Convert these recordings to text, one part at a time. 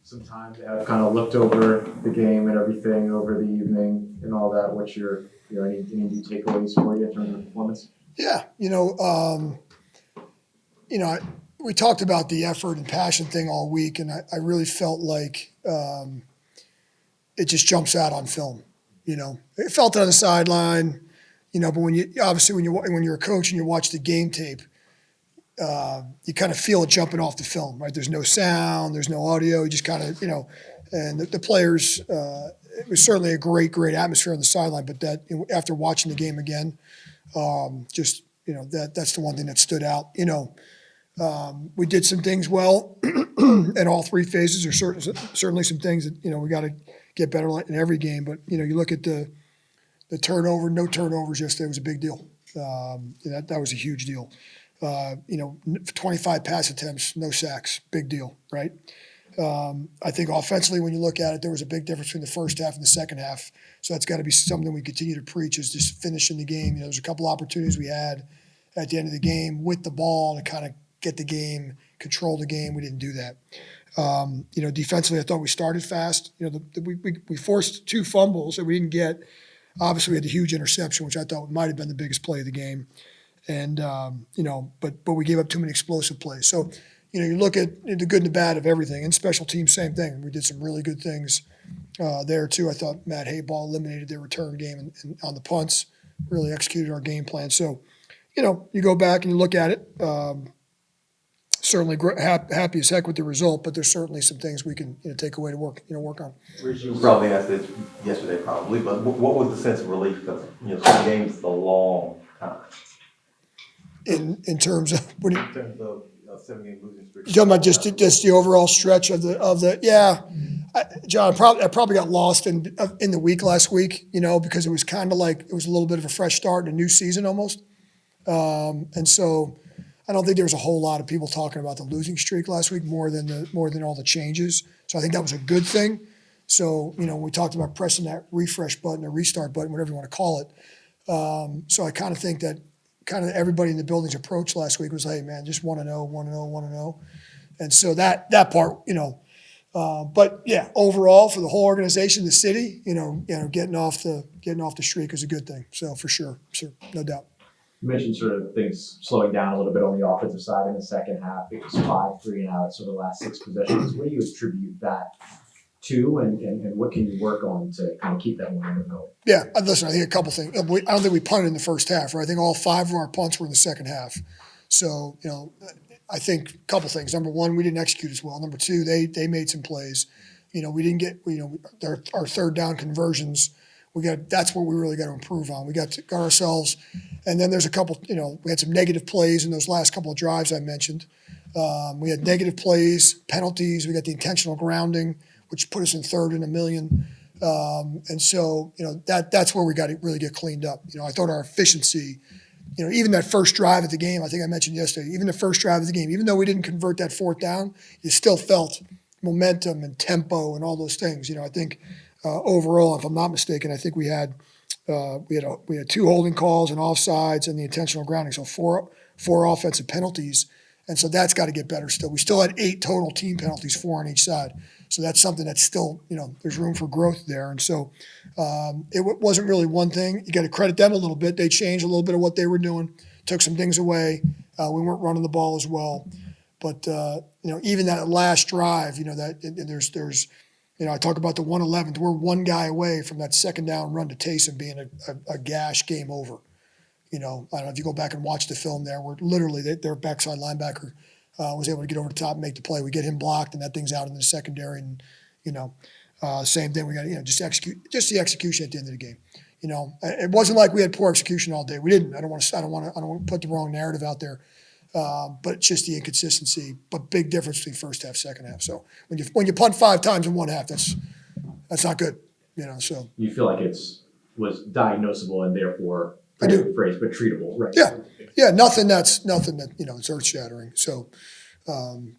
some time to have kind of looked over the game and everything over the evening and all that. What's your, any new takeaways for you in terms of performance? Yeah, we talked about the effort and passion thing all week, and I really felt like it just jumps out on film. It felt it on the sideline, but when you're a coach and you watch the game tape, you kind of feel it jumping off the film, right? There's no sound, there's no audio. You just kind of, and the players, it was certainly a great atmosphere on the sideline. But that after watching the game again, that's the one thing that stood out. We did some things well in all three phases. There's certainly some things that we got to get better at in every game. But you look at the turnover, no turnovers yesterday was a big deal. That was a huge deal. 25 pass attempts, no sacks, big deal, right? I think offensively, when you look at it, there was a big difference between the first half and the second half. So that's got to be something we continue to preach, is just finishing the game. There's a couple opportunities we had at the end of the game with the ball to kind of get the game, control the game. We didn't do that. Defensively, I thought we started fast. We forced 2 fumbles that we didn't get. Obviously, we had the huge interception, which I thought might have been the biggest play of the game. And, but we gave up too many explosive plays. So, you look at the good and the bad of everything. And special teams, same thing. We did some really good things there, too. I thought Matt Hayball eliminated their return game and on the punts, really executed our game plan. So, you go back and you look at it. Certainly happy as heck with the result, but there's certainly some things we can take away to work on. You probably asked this yesterday, but what was the sense of relief? Because some games is a long time. In terms of what? In terms of 7-game losing streak. You're talking about just the overall stretch of the yeah. John, I probably got lost in the week last week, because it was kind of like it was a little bit of a fresh start in a new season almost, and so. I don't think there was a whole lot of people talking about the losing streak last week more than all the changes. So I think that was a good thing. So we talked about pressing that refresh button or restart button, whatever you want to call it. So I kind of think that everybody in the building's approach last week was, hey man, just want to know. And so that part, but yeah, overall for the whole organization, the city, getting off the streak is a good thing. So for sure, no doubt. You mentioned sort of things slowing down a little bit on the offensive side in the second half. It was 5 3-and-outs over the last 6 possessions. What do you attribute that to, and what can you work on to kind of keep that momentum going? Yeah, listen, I think a couple things. I don't think we punted in the first half, right? I think all 5 of our punts were in the second half. So, I think a couple things. Number one, we didn't execute as well. Number two, they made some plays. We didn't get, our third down conversions. That's what we really got to improve on. We got ourselves, and then there's a couple, we had some negative plays in those last couple of drives I mentioned. We had negative plays, penalties. We got the intentional grounding, which put us in third in a million. And so, that's where we got to really get cleaned up. I thought our efficiency, even that first drive of the game, I think I mentioned yesterday, even the first drive of the game, even though we didn't convert that 4th down, you still felt momentum and tempo and all those things. I think overall, if I'm not mistaken, I think we had 2 holding calls and offsides and the intentional grounding, so four offensive penalties, and so that's got to get better still. We still had 8 total team penalties, 4 on each side, so that's something that's still there's room for growth there, and so it wasn't really one thing. You got to credit them a little bit. They changed a little bit of what they were doing, took some things away. We weren't running the ball as well, but even that last drive, there's. I talk about the 111th. We're one guy away from that second down run to Taysom being a gash game over. I don't know if you go back and watch the film there, where literally their backside linebacker was able to get over the top and make the play. We get him blocked, and that thing's out in the secondary. And same thing. We got just the execution at the end of the game. It wasn't like we had poor execution all day. We didn't. I don't want to put the wrong narrative out there. But it's just the inconsistency, but big difference between first half, second half. So when you punt 5 times in one half, that's not good, So you feel like was diagnosable and therefore, phrase, but treatable, right? Yeah, nothing that it's earth shattering. So,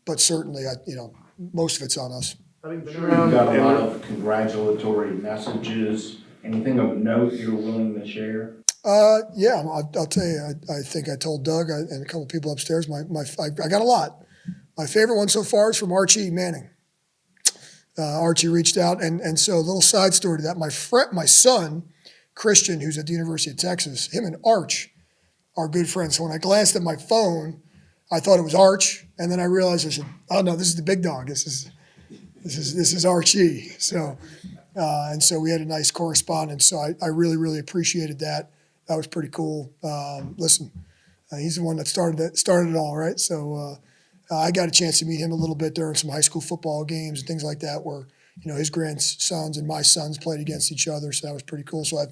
but certainly, most of it's on us. Having been around, got a lot of congratulatory messages. Anything of note you're willing to share? Yeah, I'll tell you. I think I told Doug and a couple of people upstairs. I got a lot. My favorite one so far is from Archie Manning. Archie reached out, and so a little side story to that. My son, Christian, who's at the University of Texas, him and Arch are good friends. So when I glanced at my phone, I thought it was Arch, and then I realized I said, "Oh no, this is the big dog. This is Archie." So and so we had a nice correspondence. So I really really appreciated that. That was pretty cool. Listen, he's the one that started it all, right? So I got a chance to meet him a little bit during some high school football games and things like that, where his grandsons and my sons played against each other. So that was pretty cool. So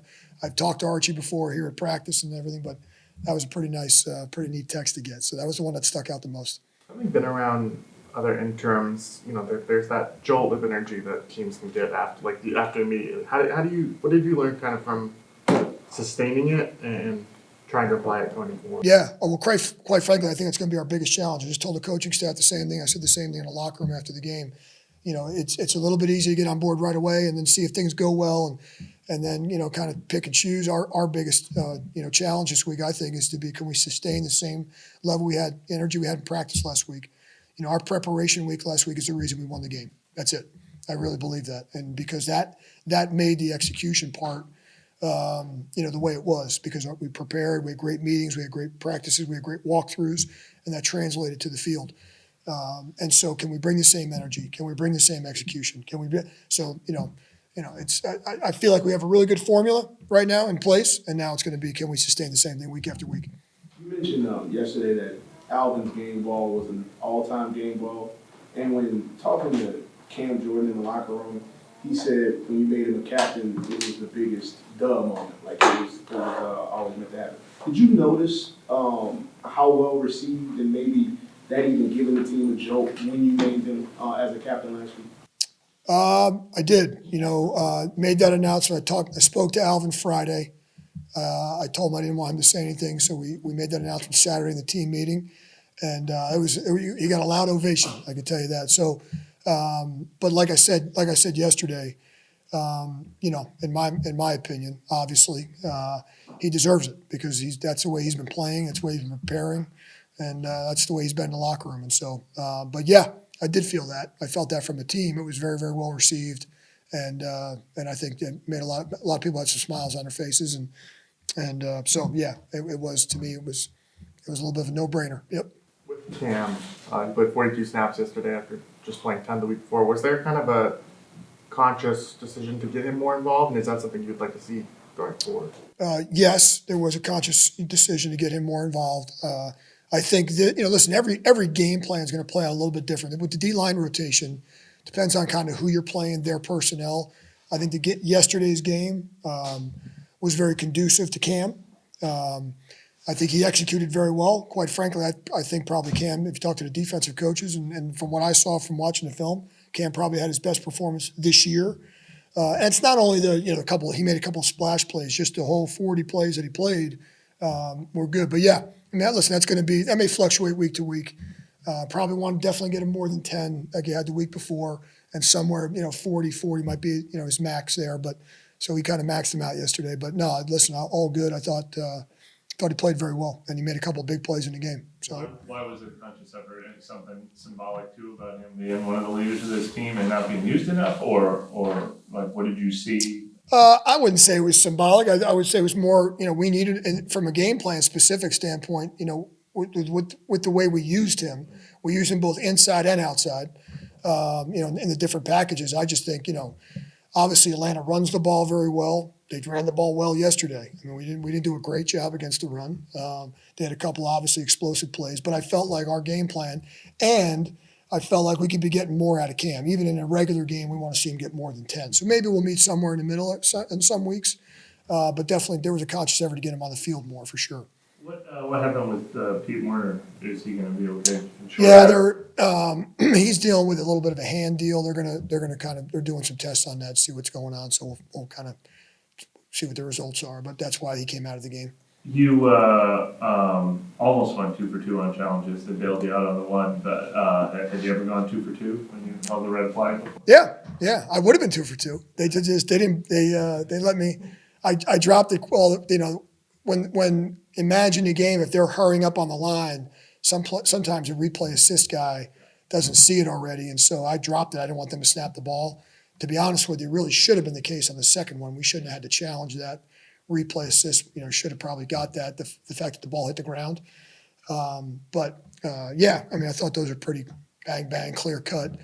I've talked to Archie before here at practice and everything, but that was a pretty nice, pretty neat text to get. So that was the one that stuck out the most. Having been around other interims, there's that jolt of energy that teams can get after immediately. What did you learn kind of from sustaining it and trying to apply it going forward? Yeah. Well, quite frankly, I think it's going to be our biggest challenge. I just told the coaching staff the same thing. I said the same thing in the locker room after the game. It's a little bit easier to get on board right away and then see if things go well and then kind of pick and choose. Our biggest challenge this week, I think, is can we sustain the same level energy we had in practice last week. Our preparation week last week is the reason we won the game. That's it. I really believe that, and because that made the execution part the way it was, because we prepared, we had great meetings, we had great practices, we had great walkthroughs, and that translated to the field. And so, can we bring the same energy? Can we bring the same execution? Can we? I feel like we have a really good formula right now in place, and now it's going to be, can we sustain the same thing week after week? You mentioned yesterday that Alvin's game ball was an all-time game ball, and when talking to Cam Jordan in the locker room, he said when you made him a captain, it was the biggest duh moment. Like it was always meant to happen. Did you notice how well received and maybe that even giving the team a jolt when you named him as a captain last week? I did. Made that announcement. I spoke to Alvin Friday. I told him I didn't want him to say anything, so we made that announcement Saturday in the team meeting, and he got a loud ovation. I can tell you that. So. But like I said yesterday, in my opinion, obviously, he deserves it because that's the way he's been playing, that's the way he's been preparing, and that's the way he's been in the locker room. And so, but yeah, I did feel that. I felt that from the team. It was very, very well received, and I think it made a lot of people had some smiles on their faces, and so yeah, it was, to me, it was a little bit of a no-brainer. Yep. With Cam, he played 42 snaps yesterday after just playing 10 the week before. Was there kind of a conscious decision to get him more involved, and is that something you'd like to see going forward? Yes, there was a conscious decision to get him more involved. I think that, listen, every game plan is going to play out a little bit different. With the D-line rotation, depends on kind of who you're playing, their personnel. I think yesterday's game was very conducive to Cam. I think he executed very well. Quite frankly, I think probably Cam, if you talk to the defensive coaches, and from what I saw from watching the film, Cam probably had his best performance this year. And it's not only he made a couple of splash plays, just the whole 40 plays that he played were good. But yeah, listen, that may fluctuate week to week. Probably want to definitely get him more than 10 like he had the week before, and somewhere 40 might be his max there. But so he kind of maxed him out yesterday. But no, listen, all good. I thought he played very well, and he made a couple of big plays in the game. So why was it conscious effort and something symbolic too about him being one of the leaders of this team and not being used enough, or like what did you see? I wouldn't say it was symbolic. I would say it was more, we needed, from a game plan specific standpoint, with the way we used him both inside and outside, in the different packages. I just think, obviously Atlanta runs the ball very well. They ran the ball well yesterday. I mean, we didn't do a great job against the run. They had a couple obviously explosive plays, but I felt like our game plan, and I felt like we could be getting more out of Cam. Even in a regular game, we want to see him get more than 10. So maybe we'll meet somewhere in the middle in some weeks, but definitely there was a conscious effort to get him on the field more for sure. What happened with Pete Werner? Is he going to be okay? Yeah, he's dealing with a little bit of a hand deal. They're doing some tests on that, see what's going on. So we'll kind of see what the results are, but that's why he came out of the game. You almost went 2 for 2 on challenges that bailed you out on the one, but had you ever gone 2 for 2 when you held the red flag before? Yeah, I would have been 2 for 2. They let me. I dropped it. Well, when imagine a game, if they're hurrying up on the line, sometimes a replay assist guy doesn't see it already. And so I dropped it. I didn't want them to snap the ball. To be honest with you, it really should have been the case on the second one. We shouldn't have had to challenge that replay assist. Should have probably got that, the fact that the ball hit the ground. Yeah, I mean, I thought those are pretty bang, bang, clear cut.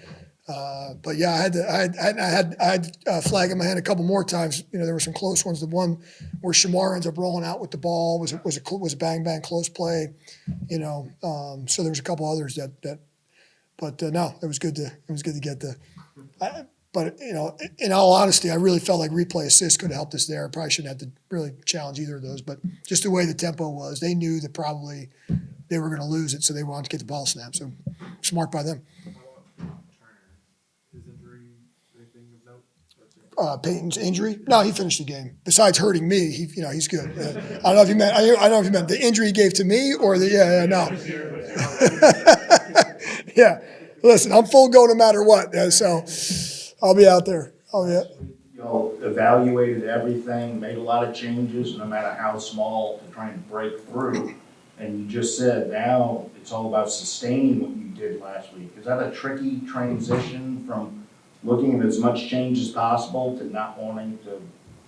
But yeah, I had flag in my hand a couple more times. There were some close ones. The one where Shamar ends up rolling out with the ball was a bang, bang, close play. So there was a couple others but no, it was good to get the. But in all honesty, I really felt like replay assist could have helped us there. I probably shouldn't have to really challenge either of those, but just the way the tempo was, they knew that probably they were going to lose it, so they wanted to get the ball snapped. So smart by them. His injury, anything of note? Payton's injury? No, he finished the game. Besides hurting me, he's good. I don't know if you meant. I don't know if you meant the injury he gave to me or the no. Yeah, listen, I'm full go no matter what. So I'll be out there. Y'all evaluated everything, made a lot of changes, no matter how small, to try and break through. And you just said now it's all about sustaining what you did last week. Is that a tricky transition from looking at as much change as possible to not wanting to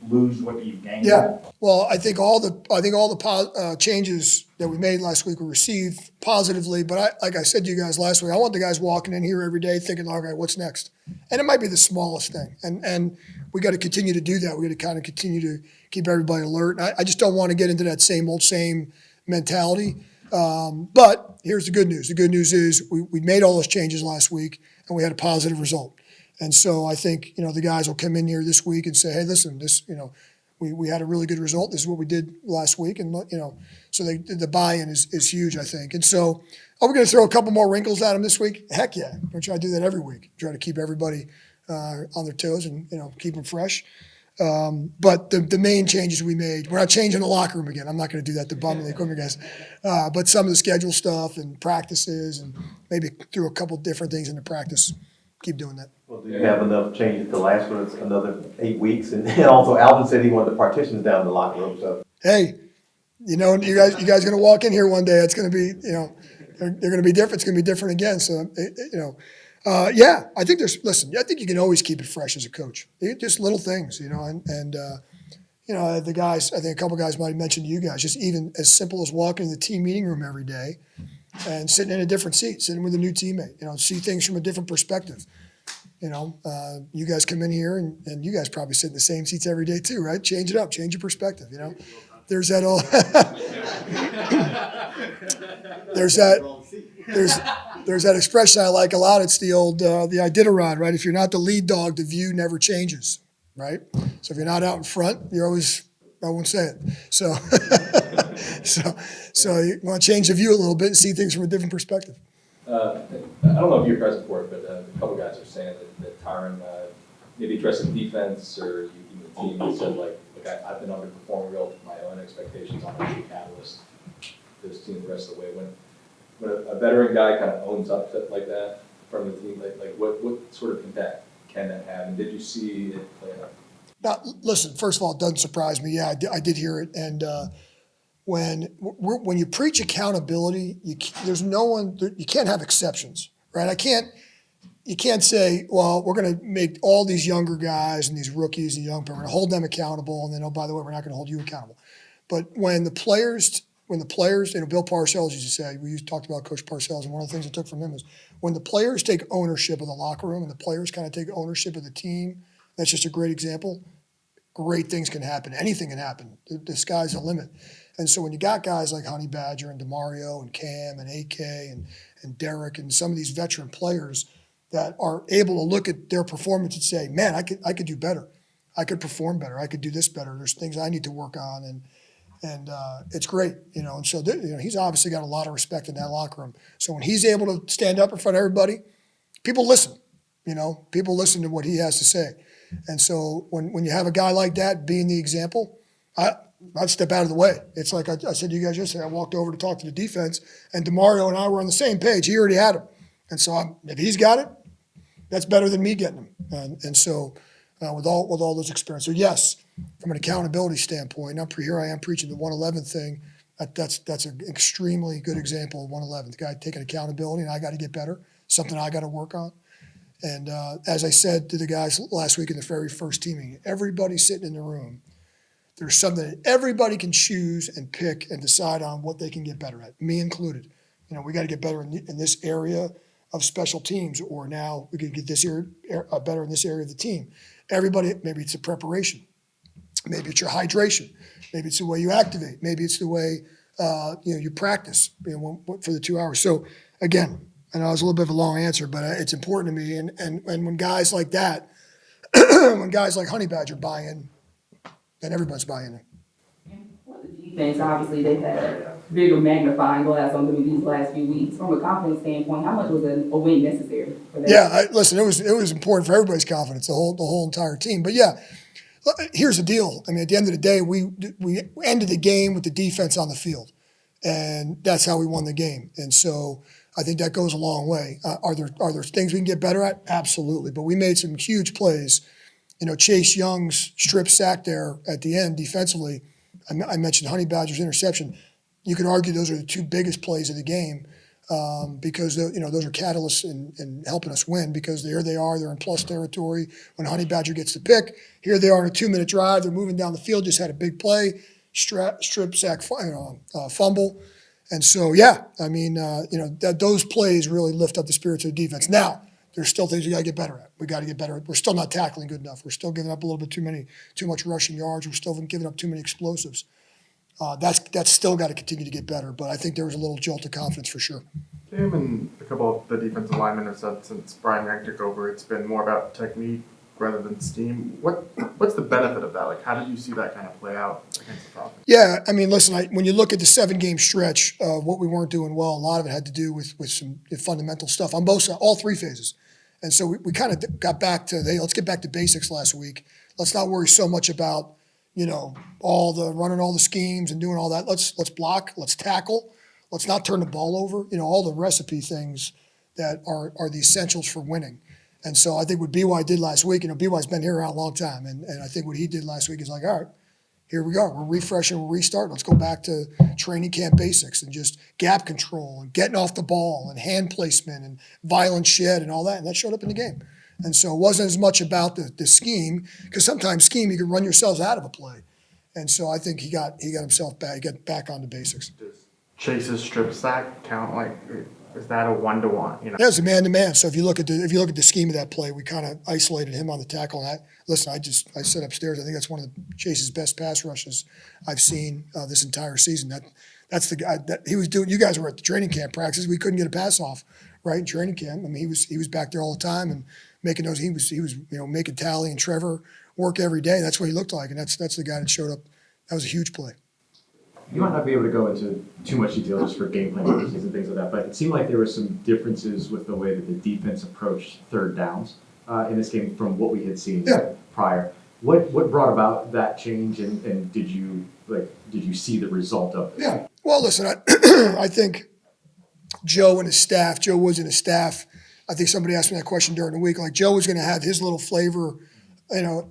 lose what you've gained? Yeah. Well, I think all the changes that we made last week were received positively. But like I said to you guys last week, I want the guys walking in here every day thinking, okay, what's next? And it might be the smallest thing. And we got to continue to do that. We got to kind of continue to keep everybody alert. I just don't want to get into that same mentality. But here's the good news. The good news is we made all those changes last week and we had a positive result. And so I think, the guys will come in here this week and say, hey, listen, this, we had a really good result. This is what we did last week. And, so the buy-in is huge, I think. And so are we going to throw a couple more wrinkles at them this week? Heck yeah. We're trying to do that every week. Try to keep everybody on their toes and, keep them fresh. But the main changes we made, we're not changing the locker room again. I'm not going to do that to bum the equipment guys. But some of the schedule stuff and practices and maybe threw a couple different things into practice. Keep doing that. Well, do you have enough changes to last for another 8 weeks? And also Alvin said he wanted the partitions down in the locker room, so. Hey, you guys are going to walk in here one day. It's going to be, they're going to be different. It's going to be different again. So, yeah, I think I think you can always keep it fresh as a coach. Just little things, and the guys, I think a couple guys might have mentioned to you guys, just even as simple as walking in the team meeting room every day and sitting in a different seat, sitting with a new teammate, see things from a different perspective. You guys come in here and you guys probably sit in the same seats every day too, right? Change it up, change your perspective, There's that all. there's that expression I like a lot. It's the old the Iditarod, right? If you're not the lead dog, the view never changes, right? So if you're not out in front, you're always, I won't say it. So so you want to change the view a little bit and see things from a different perspective. I don't know if you're present for it, but a couple guys are saying that Tyron maybe addressing defense or even the team and said like I've been underperforming relative to my own expectations on a catalyst this team the rest of the way. When a veteran guy kind of owns up to it like that from the team, like what sort of impact can that have? And did you see it play out? Now, listen, first of all, it doesn't surprise me. Yeah, I did hear it. And when you preach accountability, there's no one, you can't have exceptions, right? You can't say, well, we're going to make all these younger guys and these rookies and young people, we're going to hold them accountable. And then, oh, by the way, we're not going to hold you accountable. But when the players, Bill Parcells used to say, talked about Coach Parcells, and one of the things I took from him is when the players take ownership of the locker room and the players kind of take ownership of the team, that's just a great example. Great things can happen. Anything can happen. The sky's the limit. And so when you got guys like Honey Badger and DeMario and Cam and AK and Derek and some of these veteran players that are able to look at their performance and say, man, I could do better. I could perform better. I could do this better. There's things I need to work on. And it's great, And so he's obviously got a lot of respect in that locker room. So when he's able to stand up in front of everybody, people listen. People listen to what he has to say. And so when you have a guy like that being the example, I'd step out of the way. It's like I said to you guys yesterday, I walked over to talk to the defense, and DeMario and I were on the same page. He already had him. And so if he's got it, that's better than me getting him. And so with all those experiences. So yes, from an accountability standpoint, here I am preaching the 111 thing. That's an extremely good example of 111. The guy taking accountability, and I got to get better. something I got to work on. And as I said to the guys last week in the very first team meeting, everybody sitting in the room, there's something that everybody can choose and pick and decide on what they can get better at, me included. We got to get better in this area of special teams, or now we can get this better in this area of the team. Everybody, maybe it's the preparation, maybe it's your hydration, maybe it's the way you activate, maybe it's the way you practice for the 2 hours. So again, I know it was a little bit of a long answer, but it's important to me. And when guys like that, when guys like Honey Badger buy in, then everybody's buying in. For the defense, obviously they've had a bigger magnifying glass on them these last few weeks. From a confidence standpoint, how much was a win necessary for that? Yeah, listen, it was important for everybody's confidence, the whole entire team. But yeah, here's the deal. I mean, at the end of the day, we ended the game with the defense on the field, and that's how we won the game. And so I think that goes a long way. Are there things we can get better at? Absolutely. But we made some huge plays. Chase Young's strip sack there at the end defensively. I mentioned Honey Badger's interception. You could argue those are the two biggest plays of the game because those are catalysts in helping us win, because there they are. They're in plus territory when Honey Badger gets the pick. Here they are in a 2-minute drive. They're moving down the field. Just had a big play, strip sack, fumble. And so, yeah, I mean, those plays really lift up the spirits of the defense. Now, there's still things we got to get better at. We got to get better. We're still not tackling good enough. We're still giving up a little bit too much rushing yards. We're still giving up too many explosives. That's still got to continue to get better. But I think there was a little jolt of confidence for sure. Him and a couple of the defensive linemen have said since Brian Yank took over, it's been more about technique rather than scheme. What's the benefit of that? Like, how did you see that kind of play out against the Falcons? Yeah, I mean, listen, when you look at the 7-game stretch, what we weren't doing well, a lot of it had to do with some fundamental stuff on all three phases. And so we kind of got back to, hey, let's get back to basics last week. Let's not worry so much about, all the running all the schemes and doing all that. Let's block, let's tackle, let's not turn the ball over, all the recipe things that are the essentials for winning. And so I think what BY did last week, BY's been here around a long time, and I think what he did last week is like, all right, here we go. We're refreshing, we're restarting. Let's go back to training camp basics and just gap control and getting off the ball and hand placement and violent shed and all that. And that showed up in the game. And so it wasn't as much about the scheme, because sometimes scheme, you can run yourselves out of a play. And so I think he got himself back. He got back on the basics. Does Chase's strip sack count? Like, is that a 1-to-1? Yeah, it's a man-to-man. So if you look at the scheme of that play, we kind of isolated him on the tackle. And I said upstairs, I think that's one of Chase's best pass rushes I've seen this entire season. That's the guy that he was doing. You guys were at the training camp practice. We couldn't get a pass off right in training camp. I mean, he was back there all the time and making those. He was making Tally and Trevor work every day. That's what he looked like, and that's the guy that showed up. That was a huge play. You might not be able to go into too much detail just for game plan purposes and things like that, but it seemed like there were some differences with the way that the defense approached third downs in this game from what we had seen prior. What brought about that change, and did you see the result of it? Yeah. Well, listen, I think Joe Woods and his staff, I think somebody asked me that question during the week, like Joe was going to have his little flavor,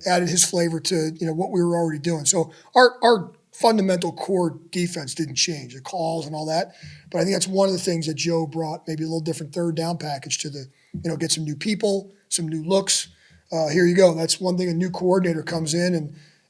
added his flavor to, what we were already doing. So our fundamental core defense didn't change, the calls and all that. But I think that's one of the things that Joe brought, maybe a little different third down package to get some new people, some new looks. Here you go. That's one thing. A new coordinator comes in,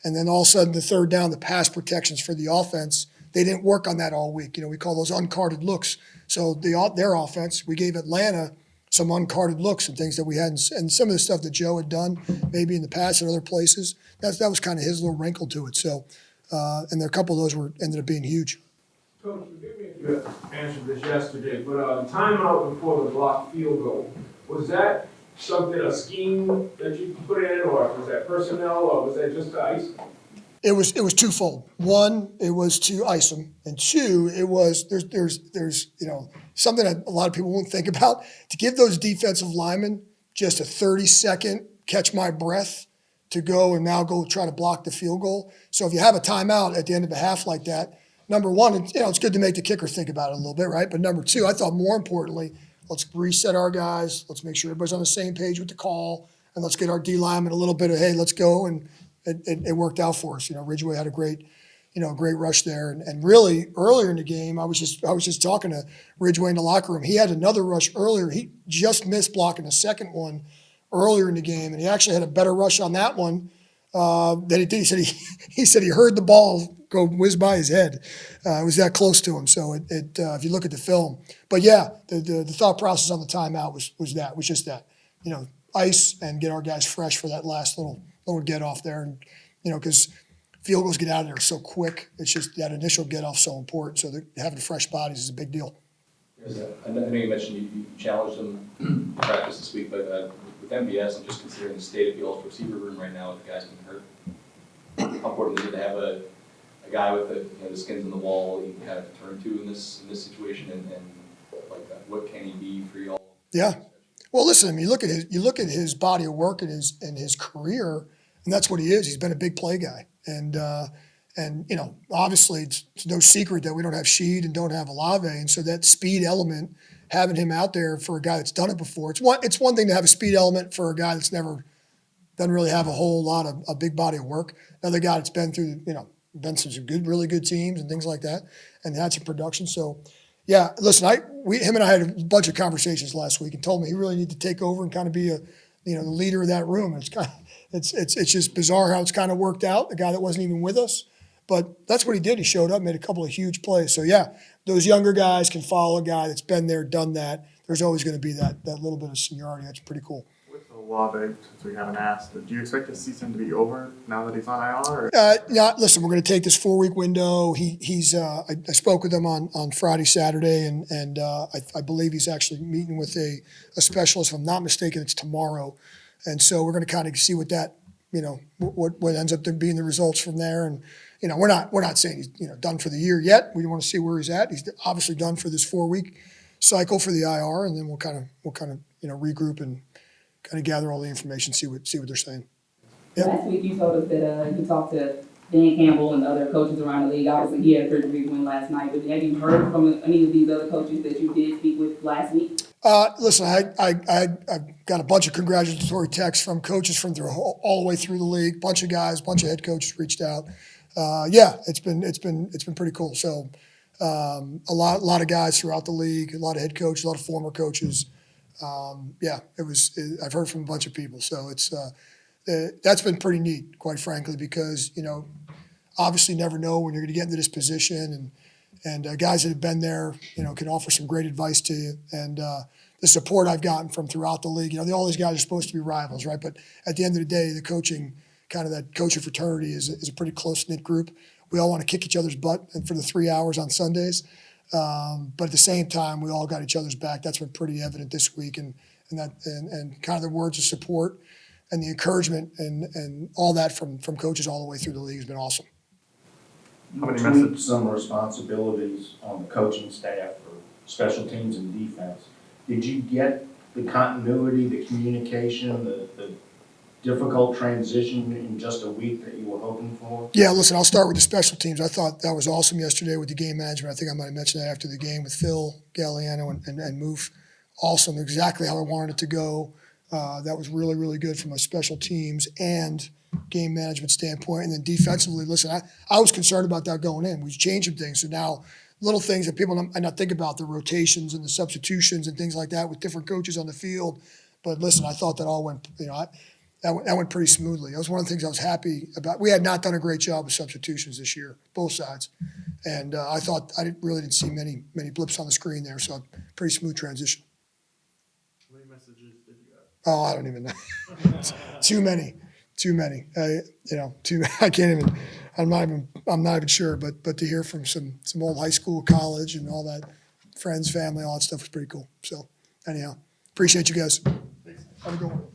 and then all of a sudden the third down, the pass protections for the offense, they didn't work on that all week. We call those uncarded looks. So their offense, we gave Atlanta some uncarded looks and things that we hadn't, and some of the stuff that Joe had done maybe in the past at other places. That was kind of his little wrinkle to it. So, and there a couple of those ended up being huge. Coach, forgive me if you answered this yesterday, but timeout before the blocked field goal, was that a scheme that you put in, or was that personnel, or was that just the ice? It was twofold. One, it was to ice them, and two, it was there's something that a lot of people won't think about, to give those defensive linemen just a 30-second catch my breath to go and now go try to block the field goal. So if you have a timeout at the end of a half like that, number one, it's good to make the kicker think about it a little bit, right? But number two, I thought more importantly, let's reset our guys. Let's make sure everybody's on the same page with the call, and let's get our D linemen a little bit of, hey, let's go. And it worked out for us. Ridgeway had a great a great rush there. And really earlier in the game, I was just talking to Ridgeway in the locker room. He had another rush earlier. He just missed blocking the second one earlier in the game, and he actually had a better rush on that one than he did. He said he heard the ball go whiz by his head. It was that close to him. So if you look at the film, but yeah, the thought process on the timeout was just that, ice and get our guys fresh for that last little get off there, and because field goals get out of there so quick. It's just that initial get off so important. So having fresh bodies is a big deal. I know you mentioned you challenged them in practice this week, but with MBS, I'm just considering the state of the ultra receiver room right now with the guys being hurt. How important is it to have a guy with the skins on the wall you can kind of turn to in this situation, and like what can he be for y'all? Yeah. Well, listen, I mean, you look at his body of work and his career, and that's what he is. He's been a big play guy, and obviously it's no secret that we don't have Sheed and don't have Olave, and so that speed element, having him out there for a guy that's done it before, it's one thing to have a speed element for a guy that's never doesn't really have a whole lot of a big body of work. Another guy that's been through been through some really good teams and things like that, and had some production. So. Yeah, listen, him and I had a bunch of conversations last week, and told me he really needed to take over and kind of be the leader of that room. And it's just bizarre how it's kind of worked out. The guy that wasn't even with us, but that's what he did. He showed up, made a couple of huge plays. So yeah, those younger guys can follow a guy that's been there, done that. There's always going to be that little bit of seniority. That's pretty cool. With Olave, since we haven't asked, do you expect the season to be over now that he's on IR? Yeah, listen, we're going to take this 4-week window. I spoke with him on Friday, Saturday, and I believe he's actually meeting with a specialist. If I'm not mistaken, it's tomorrow. And so we're going to kind of see what that, what ends up being the results from there. And, we're not saying he's, done for the year yet. We want to see where he's at. He's obviously done for this 4-week cycle for the IR, and then we'll kind of regroup and kind of gather all the information, see what they're saying. Yep. Last week you told us that you talked to Dan Campbell and other coaches around the league. Obviously, he had a 30-week win last night, but have you heard from any of these other coaches that you did speak with last week? Listen, I got a bunch of congratulatory texts from coaches from through all the way through the league. Bunch of guys, bunch of head coaches reached out. Yeah, it's been pretty cool. So a lot of guys throughout the league, a lot of head coaches, a lot of former coaches. Yeah, I've heard from a bunch of people, so that's been pretty neat, quite frankly, because obviously never know when you're going to get into this position, and guys that have been there, can offer some great advice to you, and the support I've gotten from throughout the league. All these guys are supposed to be rivals, right? But at the end of the day, the coaching, kind of that coaching fraternity, is a pretty close knit group. We all want to kick each other's butt, and for the 3 hours on Sundays. But at the same time, we all got each other's back. That's been pretty evident this week, and kind of the words of support and the encouragement and all that from coaches all the way through the league has been awesome. How many Tweaked messages? some responsibilities on the coaching staff for special teams and defense. Did you get the continuity, the communication, the difficult transition in just a week that you were hoping for? Yeah, listen, I'll start with the special teams. I thought that was awesome yesterday with the game management. I think I might have mentioned that after the game with Phil Galliano and Moof. Awesome, exactly how I wanted it to go. That was really, really good from a special teams and game management standpoint. And then defensively, listen, I was concerned about that going in. We've changed some things. So now little things that people might not think about, the rotations and the substitutions and things like that with different coaches on the field. But listen, I thought that all went, that went pretty smoothly. That was one of the things I was happy about. We had not done a great job with substitutions this year, both sides. And I thought really didn't see many blips on the screen there. So pretty smooth transition. How many messages did you get? Oh, I don't even know. Too many. I can't even. I'm not even sure. But to hear from some old high school, college, and all that, friends, family, all that stuff was pretty cool. So anyhow, appreciate you guys. Have a good one.